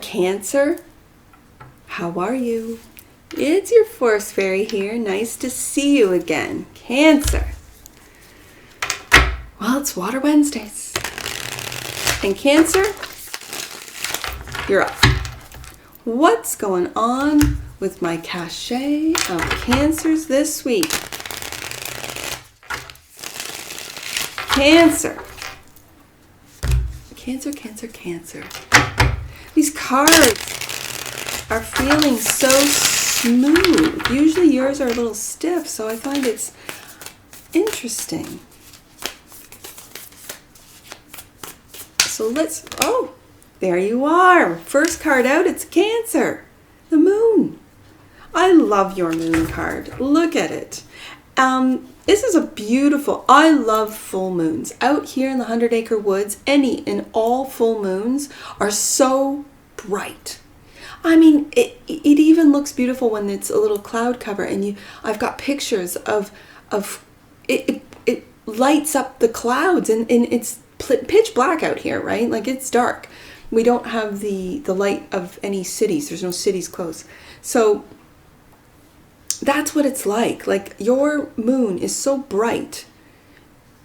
Cancer, how are you? It's your Force Fairy here. Nice to see you again. Cancer. Well, it's Water Wednesdays. And Cancer, you're up. What's going on with my cachet of Cancers this week? Cancer. Cancer, Cancer, Cancer. These cards are feeling so smooth. Usually yours are a little stiff, so I find it's interesting. So oh, there you are. First card out, it's Cancer. The moon. I love your moon card. Look at it. This is a beautiful, I love full moons. Out here in the 100 Acre Woods, any and all full moons are so bright. I mean, it even looks beautiful when it's a little cloud cover, and I've got pictures of it lights up the clouds, and it's pitch black out here, right? Like, it's dark. We don't have the light of any cities. There's no cities close. So that's what it's like. Like, your moon is so bright,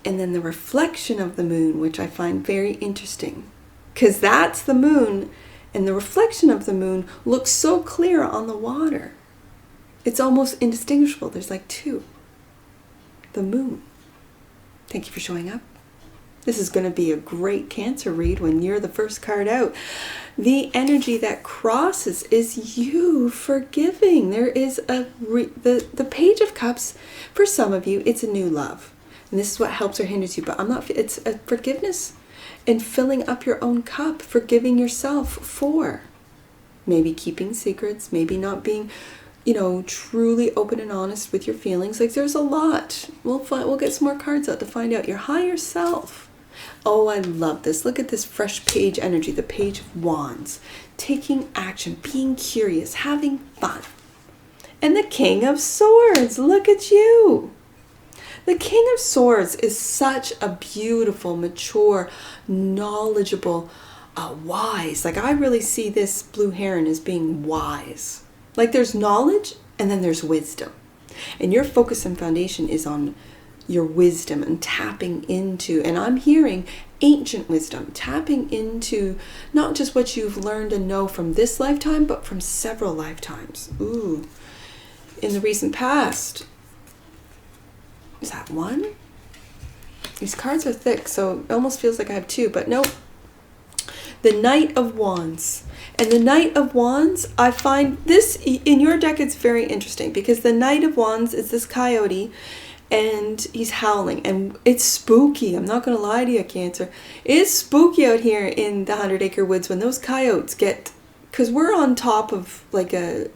and then the reflection of the moon, which I find very interesting, because that's the moon, and the reflection of the moon looks so clear on the water. It's almost indistinguishable. There's like two. The moon. Thank you for showing up. This is going to be a great Cancer read when you're the first card out. The energy that crosses is you forgiving. There is the Page of Cups. For some of you, it's a new love. And this is what helps or hinders you. But it's a forgiveness and filling up your own cup. Forgiving yourself for maybe keeping secrets. Maybe not being, truly open and honest with your feelings. Like, there's a lot. We'll get some more cards out to find out your higher self. Oh, I love this. Look at this fresh page energy, the Page of Wands. Taking action, being curious, having fun. And the King of Swords, look at you. The King of Swords is such a beautiful, mature, knowledgeable, wise. Like, I really see this blue heron as being wise. Like, there's knowledge and then there's wisdom. And your focus and foundation is on your wisdom and tapping into, and I'm hearing ancient wisdom, tapping into not just what you've learned and know from this lifetime, but from several lifetimes. Ooh, in the recent past. Is that one? These cards are thick, so it almost feels like I have two, but nope. The Knight of Wands. And the Knight of Wands, I find this, in your deck, it's very interesting, because the Knight of Wands is this coyote, and he's howling, and it's spooky. I'm not going to lie to you, Cancer. It's spooky out here in the 100 Acre Woods when those coyotes get, because we're on top of like a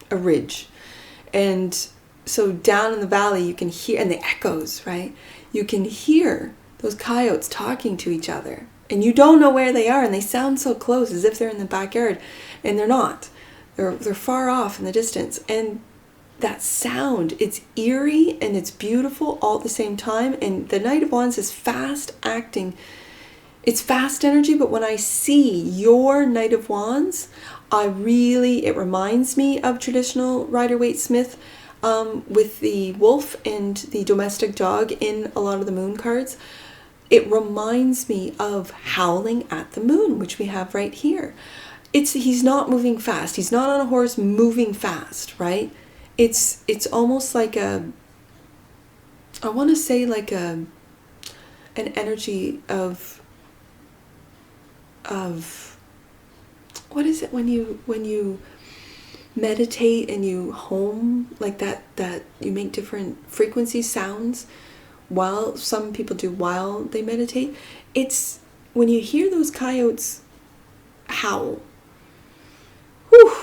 ridge, and so down in the valley you can hear, and the echoes, right? You can hear those coyotes talking to each other, and you don't know where they are, and they sound so close as if they're in the backyard, and they're not. They're far off in the distance, and that sound, it's eerie and it's beautiful all at the same time. And the Knight of Wands is fast acting. It's fast energy, but when I see your Knight of Wands, it reminds me of traditional Rider-Waite-Smith with the wolf and the domestic dog in a lot of the moon cards. It reminds me of howling at the moon, which we have right here. He's not moving fast. He's not on a horse moving fast, right? It's almost like I want to say like an energy of what is it when you meditate and you hum, like that you make different frequency sounds while some people do while they meditate. It's when you hear those coyotes howl. Whew.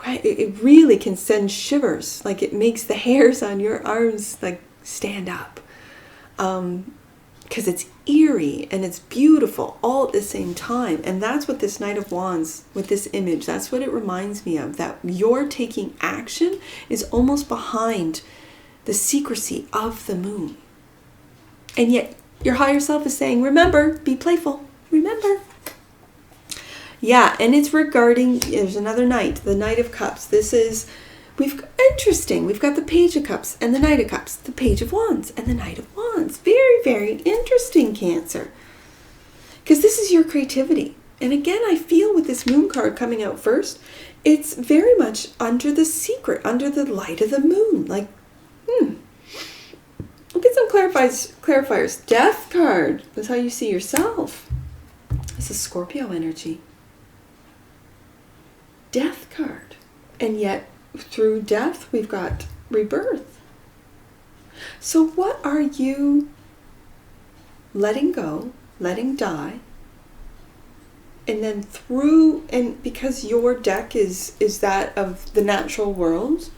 It really can send shivers. Like, it makes the hairs on your arms like stand up, because it's eerie and it's beautiful all at the same time. And that's what this Knight of Wands, with this image, that's what it reminds me of, that your taking action is almost behind the secrecy of the moon. And yet your higher self is saying, remember, be playful, remember. Yeah, and it's regarding, there's another Knight, the Knight of Cups. This is, interesting. We've got the Page of Cups and the Knight of Cups, the Page of Wands and the Knight of Wands. Very, very interesting, Cancer. Because this is your creativity. And again, I feel with this Moon card coming out first, it's very much under the secret, under the light of the moon. Like, Look at some clarifiers. Death card. That's how you see yourself. This is Scorpio energy. Death card. And yet, through death, we've got rebirth. So what are you letting go, letting die, and then and because your deck is that of the natural world,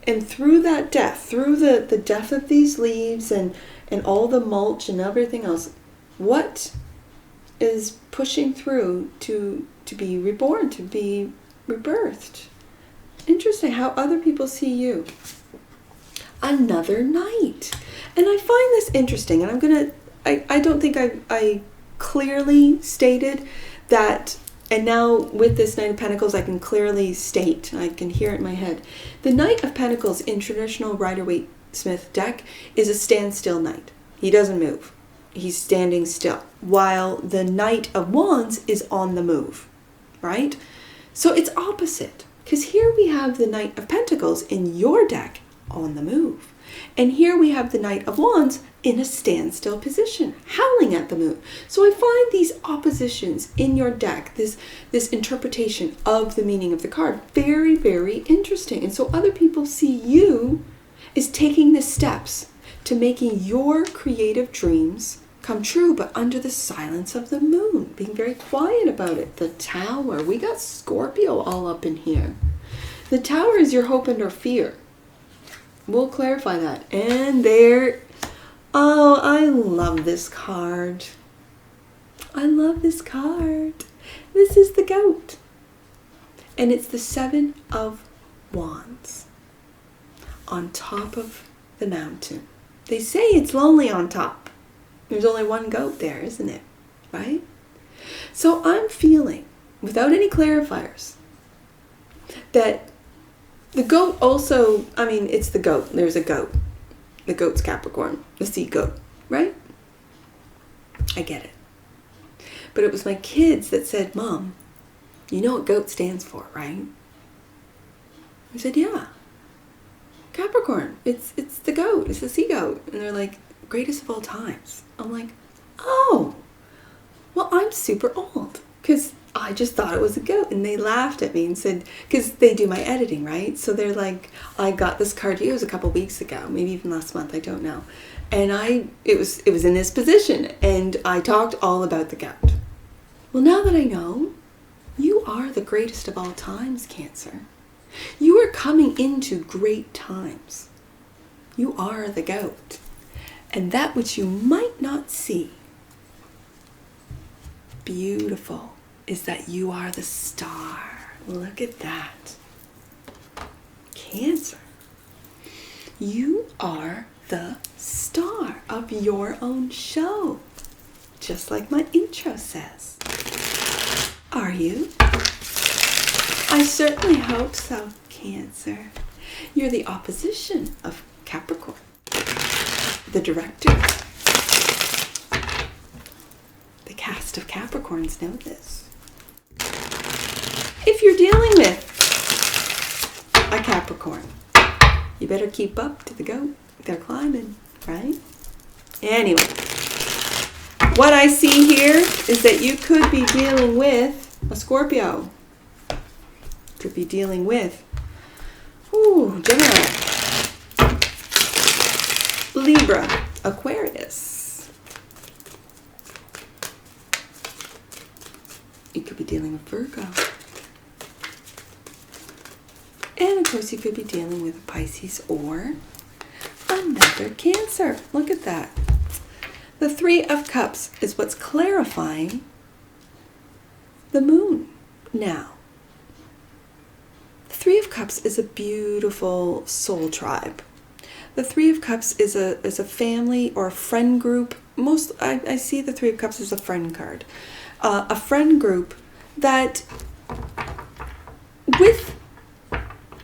and through that death, through the death of these leaves and all the mulch and everything else, what is pushing through to be reborn, to be rebirthed? Interesting how other people see you. Another Knight. And I find this interesting, and I don't think I clearly stated that, and now with this Knight of Pentacles I can clearly state, I can hear it in my head. The Knight of Pentacles in traditional Rider-Waite-Smith deck is a standstill Knight. He doesn't move. He's standing still. While the Knight of Wands is on the move, right? So it's opposite. Because here we have the Knight of Pentacles in your deck on the move. And here we have the Knight of Wands in a standstill position, howling at the moon. So I find these oppositions in your deck, this interpretation of the meaning of the card, very, very interesting. And so other people see you as taking the steps to making your creative dreams come true, but under the silence of the moon, being very quiet about it. The Tower. We got Scorpio all up in here. The Tower is your hope and or fear. We'll clarify that. And there, oh, I love this card. I love this card. This is the Goat. And it's the Seven of Wands on top of the mountain. They say it's lonely on top. There's only one goat there, isn't it? Right? So I'm feeling, without any clarifiers, that the goat also, I mean, it's the goat. There's a goat. The goat's Capricorn. The sea goat, right? I get it. But it was my kids that said, Mom, you know what goat stands for, right? I said, yeah. Capricorn. It's the goat. It's the sea goat. And they're like, greatest of all times. I'm like, oh, well, I'm super old. Because I just thought it was a goat. And they laughed at me and said, because they do my editing, right? So they're like, I got this card, it was a couple weeks ago, maybe even last month, I don't know. And it was in this position. And I talked all about the goat. Well, now that I know, you are the greatest of all times, Cancer. You are coming into great times. You are the goat. And that which you might not see, beautiful, is that you are the star. Look at that. Cancer. You are the star of your own show. Just like my intro says. Are you? I certainly hope so, Cancer. You're the opposition of Capricorn. The director. The cast of Capricorns know this. If you're dealing with a Capricorn, you better keep up to the goat. They're climbing, right? Anyway, what I see here is that you could be dealing with a Scorpio. Could be dealing with Gemini, Libra, Aquarius. You could be dealing with Virgo. And of course you could be dealing with a Pisces or another Cancer. Look at that. The Three of Cups is what's clarifying the moon now. The Three of Cups is a beautiful soul tribe. The Three of Cups is a family or a friend group. I see the Three of Cups as a friend card. A friend group that with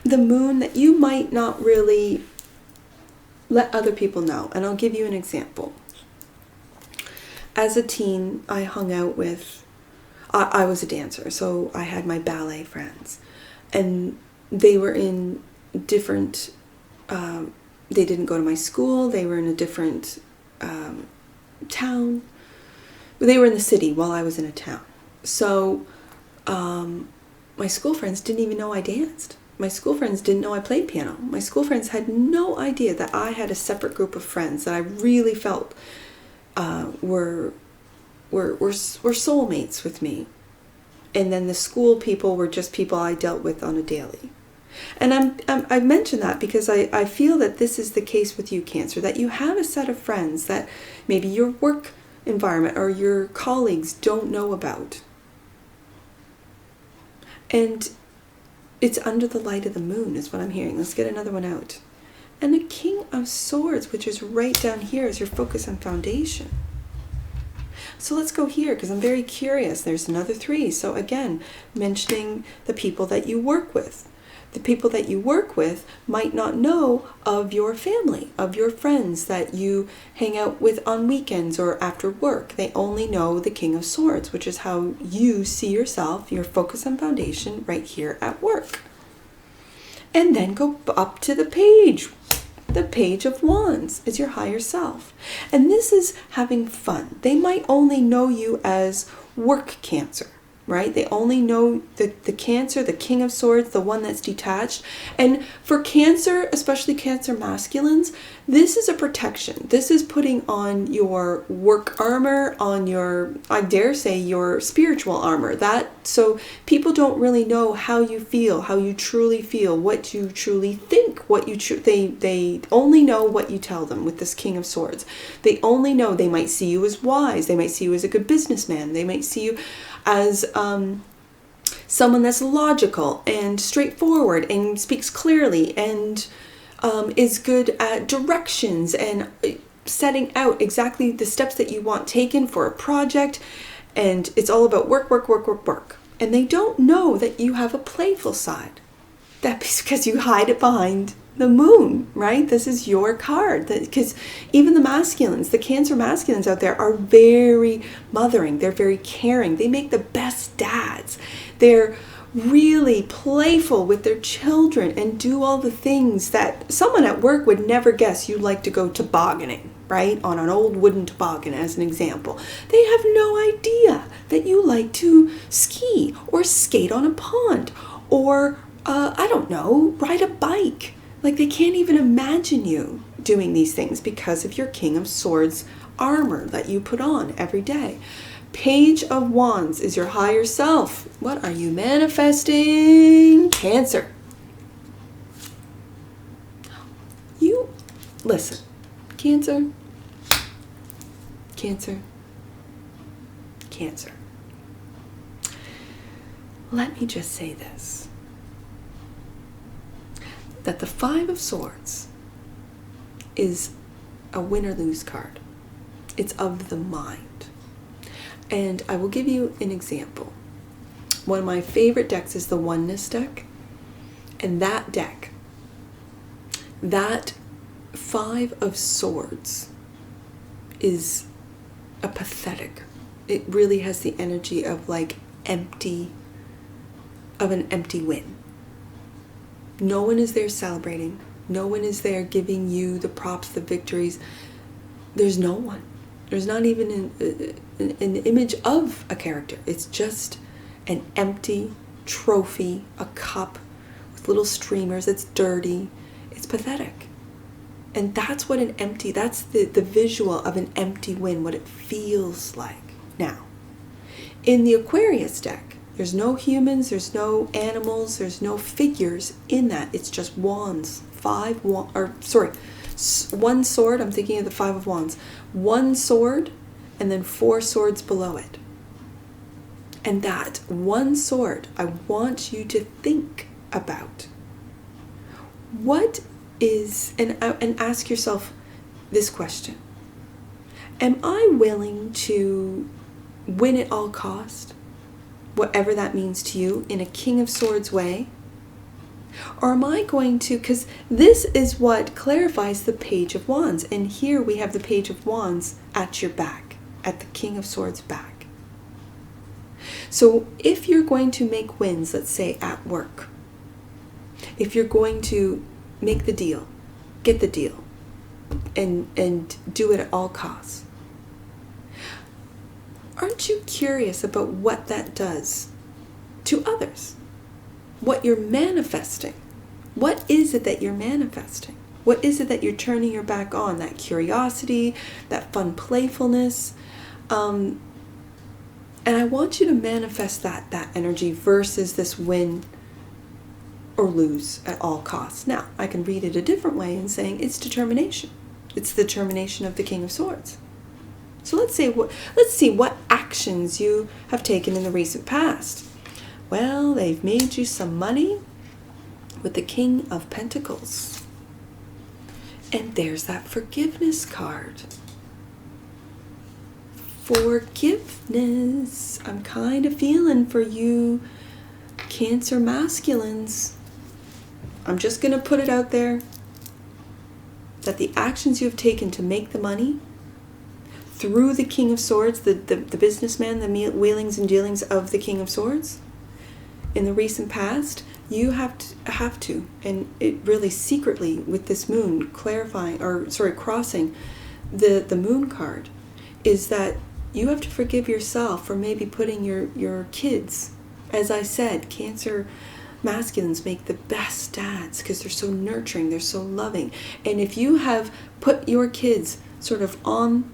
the moon that you might not really let other people know. And I'll give you an example. As a teen, I hung out with, I was a dancer, so I had my ballet friends. And they were in different, they didn't go to my school, they were in a different town. They were in the city while I was in a town. So my school friends didn't even know I danced. My school friends didn't know I played piano. My school friends had no idea that I had a separate group of friends that I really felt were soulmates with me. And then the school people were just people I dealt with on a daily. And I mention that because I feel that this is the case with you, Cancer, that you have a set of friends that maybe your work environment or your colleagues don't know about. And it's under the light of the moon is what I'm hearing. Let's get another one out. And the King of Swords, which is right down here, is your focus and foundation. So let's go here because I'm very curious. There's another 3. So again, mentioning the people that you work with. The people that you work with might not know of your family, of your friends that you hang out with on weekends or after work. They only know the King of Swords, which is how you see yourself, your focus and foundation right here at work. And then go up to the Page. The Page of Wands is your higher self. And this is having fun. They might only know you as work Cancer. Right? They only know the Cancer, the King of Swords, the one that's detached. And for Cancer, especially Cancer masculines, this is a protection. This is putting on your work armor, on your, I dare say, your spiritual armor. So people don't really know how you feel, how you truly feel, what you truly think, they only know what you tell them with this King of Swords. They only know, they might see you as wise, they might see you as a good businessman, they might see you as someone that's logical and straightforward and speaks clearly and is good at directions and setting out exactly the steps that you want taken for a project. And it's all about work, work, work, work, work. And they don't know that you have a playful side. That's because you hide it behind the moon, right? This is your card. Because even the masculines, the Cancer masculines out there are very mothering. They're very caring. They make the best dads. They're really playful with their children and do all the things that someone at work would never guess you like to go tobogganing, right? On an old wooden toboggan as an example. They have no idea that you like to ski or skate on a pond or, I don't know, ride a bike. Like they can't even imagine you doing these things because of your King of Swords armor that you put on every day. Page of Wands is your higher self. What are you manifesting? Cancer. You, listen, Cancer, Cancer, Cancer. Let me just say this. That the 5 of Swords is a win or lose card. It's of the mind. And I will give you an example. One of my favorite decks is the Oneness deck. And that deck, that 5 of Swords is a pathetic. It really has the energy of like an empty win. No one is there celebrating. No one is there giving you the props, the victories. There's no one. There's not even an image of a character. It's just an empty trophy, a cup with little streamers. It's dirty. It's pathetic. And that's what that's the visual of an empty win, what it feels like. Now, in the Aquarius deck, there's no humans, there's no animals, there's no figures in that. It's just wands. One sword, I'm thinking of the 5 of Wands. One sword, and then 4 swords below it. And that one sword, I want you to think about. What is, and ask yourself this question. Am I willing to win at all cost? whatever that means to you, in a King of Swords way? Or am I going to, because this is what clarifies the Page of Wands. And here we have the Page of Wands at your back, at the King of Swords back. So if you're going to make wins, let's say at work, if you're going to make the deal, get the deal, and do it at all costs, aren't you curious about what that does to others? What you're manifesting. What is it that you're manifesting? What is it that you're turning your back on? That curiosity, that fun playfulness. And I want you to manifest that energy versus this win or lose at all costs. Now, I can read it a different way in saying it's determination. It's the determination of the King of Swords. So let's see what actions you have taken in the recent past. Well, they've made you some money with the King of Pentacles. And there's that forgiveness card. Forgiveness. I'm kind of feeling for you Cancer masculines. I'm just going to put it out there that the actions you have taken to make the money through the King of Swords, the businessman, the wheelings and dealings of the King of Swords, in the recent past, you have to, and it really secretly with this moon crossing the moon card, is that you have to forgive yourself for maybe putting your kids, as I said, Cancer masculines make the best dads because they're so nurturing, they're so loving. And if you have put your kids sort of on,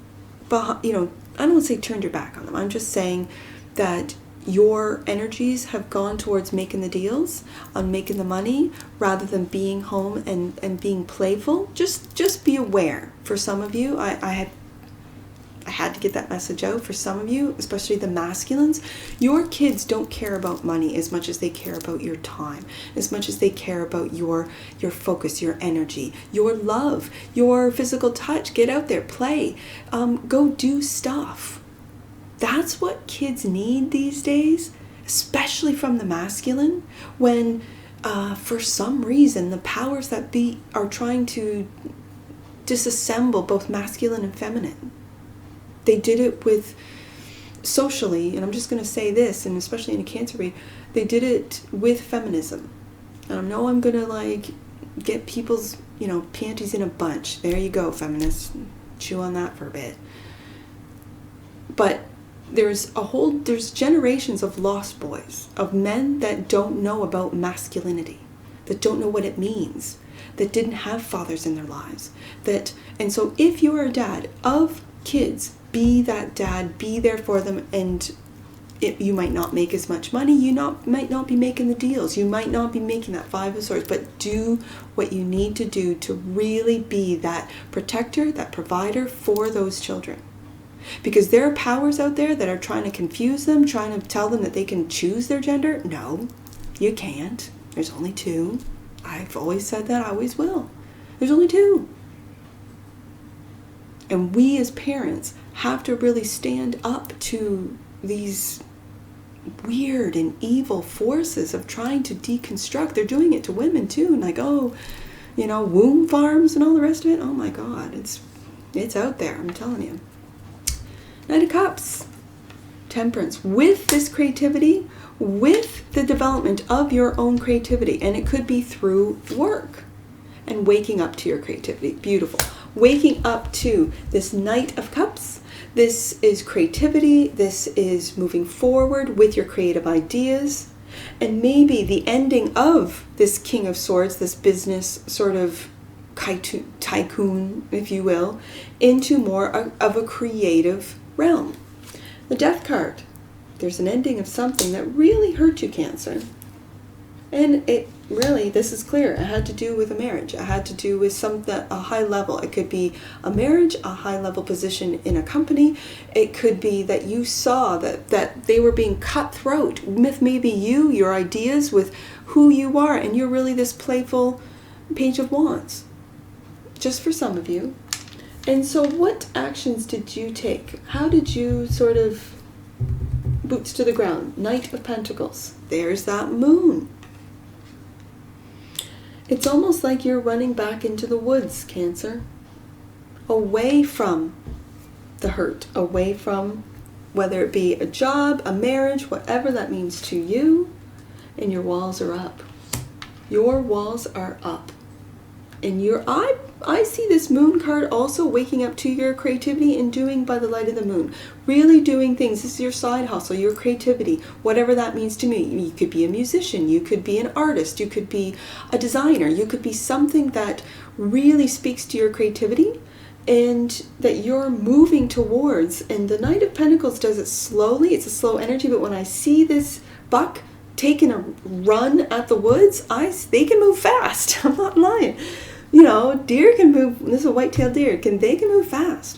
I don't want to say turned your back on them, I'm just saying that your energies have gone towards making the deals, on making the money, rather than being home and being playful. Just be aware. For some of you, I had to get that message out. For some of you, especially the masculines, your kids don't care about money as much as they care about your time, as much as they care about your focus, your energy, your love, your physical touch. Get out there, play, go do stuff. That's what kids need these days, especially from the masculine, when for some reason the powers that be are trying to disassemble both masculine and feminine. They did it with socially, and I'm just going to say this, and especially in a Cancer read, they did it with feminism. And I know I'm going to get people's, panties in a bunch. There you go, feminists. Chew on that for a bit. But there's generations of lost boys, of men that don't know about masculinity, that don't know what it means, that didn't have fathers in their lives. And so if you're a dad of kids, be that dad, be there for them, and you might not make as much money, might not be making the deals, you might not be making that Five of Swords, but do what you need to do to really be that protector, that provider for those children. Because there are powers out there that are trying to confuse them, trying to tell them that they can choose their gender. No, you can't. There's only two. I've always said that, I always will. There's only two. And we as parents have to really stand up to these weird and evil forces of trying to deconstruct. They're doing it to women too. Womb farms and all the rest of it. Oh my God, it's out there, I'm telling you. Knight of Cups, Temperance, with this creativity, with the development of your own creativity, and it could be through work and waking up to your creativity. Beautiful. Waking up to this Knight of Cups. This is creativity. This is moving forward with your creative ideas. And maybe the ending of this King of Swords, this business sort of tycoon, if you will, into more of a creative realm. The Death card. There's an ending of something that really hurt you, Cancer. And this is clear. It had to do with a marriage. It had to do with a high level. It could be a marriage, a high level position in a company. It could be that you saw that they were being cutthroat with maybe your ideas, with who you are, and you're really this playful Page of Wands. Just for some of you. And so what actions did you take? How did you boots to the ground. Knight of Pentacles. There's that moon. It's almost like you're running back into the woods, Cancer. Away from the hurt. Away from, whether it be a job, a marriage, whatever that means to you. And your walls are up. Your walls are up. And I see this moon card also waking up to your creativity and doing by the light of the moon. Really doing things. This is your side hustle, your creativity, whatever that means to me. You could be a musician, you could be an artist, you could be a designer, you could be something that really speaks to your creativity and that you're moving towards. And the Knight of Pentacles does it slowly. It's a slow energy, but when I see this buck taking a run at the woods, they can move fast. I'm not lying. You know, deer can move. This is a white-tailed deer. They can move fast.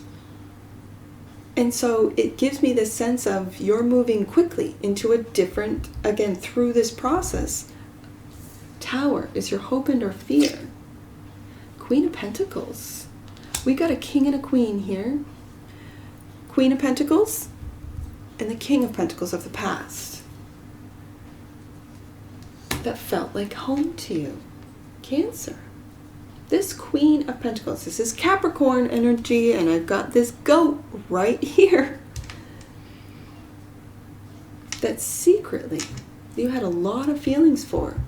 And so it gives me this sense of you're moving quickly into a different, again, through this process. Tower is your hope and or fear. Queen of Pentacles. We got a king and a queen here. Queen of Pentacles and the King of Pentacles of the past. That felt like home to you. Cancer. This Queen of Pentacles, this is Capricorn energy, and I've got this goat right here that secretly you had a lot of feelings for.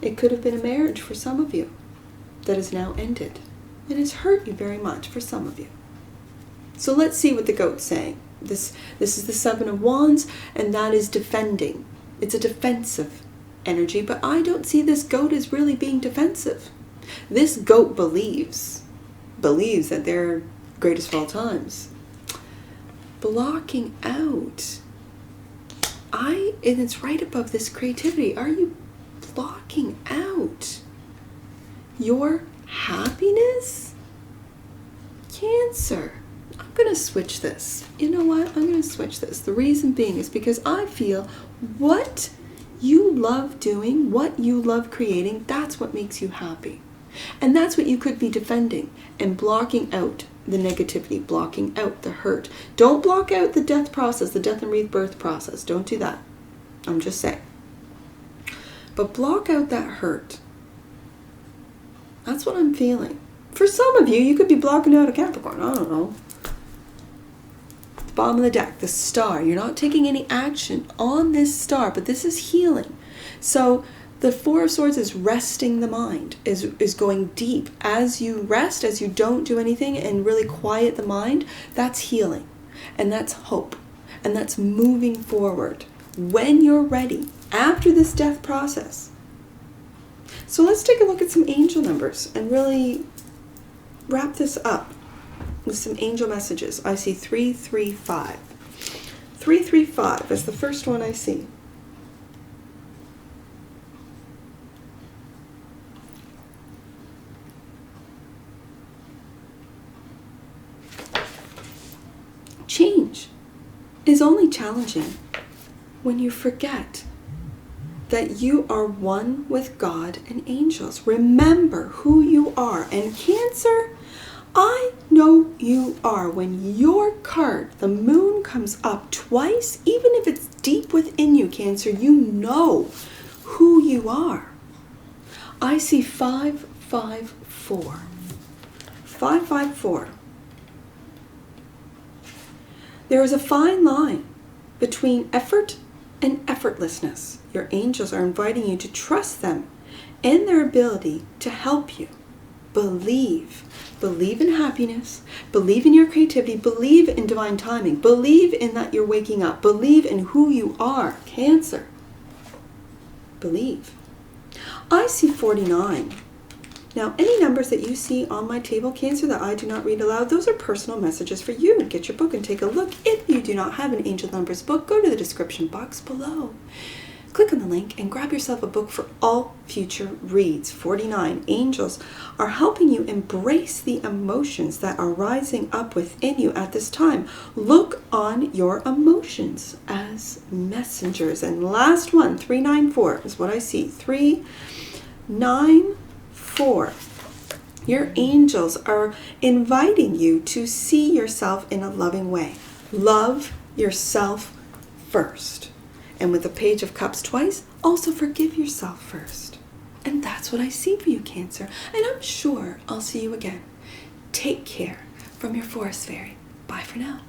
It could have been a marriage for some of you that has now ended, and it's hurt you very much for some of you. So let's see what the goat's saying. This is the Seven of Wands, and that is defending. It's a defensive energy, but I don't see this goat as really being defensive. This goat believes that they're greatest of all times. Blocking out. And it's right above this creativity. Are you blocking out your happiness? Cancer. I'm going to switch this. You know what? I'm going to switch this. The reason being is because I feel what you love doing, what you love creating, that's what makes you happy. And that's what you could be defending and blocking out the negativity, blocking out the hurt. Don't block out the death process, the death and rebirth process. Don't do that. I'm just saying. But block out that hurt. That's what I'm feeling. For some of you, you could be blocking out a Capricorn. I don't know. The bottom of the deck, the star. You're not taking any action on this star, but this is healing. So the Four of Swords is resting the mind, is going deep. As you rest, as you don't do anything and really quiet the mind, that's healing. And that's hope. And that's moving forward when you're ready, after this death process. So let's take a look at some angel numbers and really wrap this up with some angel messages. I see 335. 335 is the first one I see. Change is only challenging when you forget that you are one with God and angels. Remember who you are. And Cancer, I know you are. When your card, the moon, comes up twice, even if it's deep within you, Cancer, you know who you are. I see 554. 554. There is a fine line between effort and effortlessness. Your angels are inviting you to trust them and their ability to help you. Believe. Believe in happiness. Believe in your creativity. Believe in divine timing. Believe in that you're waking up. Believe in who you are. Cancer. Believe. I see 49. Now, any numbers that you see on my table, Cancer, that I do not read aloud, those are personal messages for you. Get your book and take a look. If you do not have an Angel Numbers book, go to the description box below. Click on the link and grab yourself a book for all future reads. 49. Angels are helping you embrace the emotions that are rising up within you at this time. Look on your emotions as messengers. And last one, 394 is what I see. 394. Your angels are inviting you to see yourself in a loving way. Love yourself first. And with the Page of Cups twice, also forgive yourself first. And that's what I see for you, Cancer. And I'm sure I'll see you again. Take care from your forest fairy. Bye for now.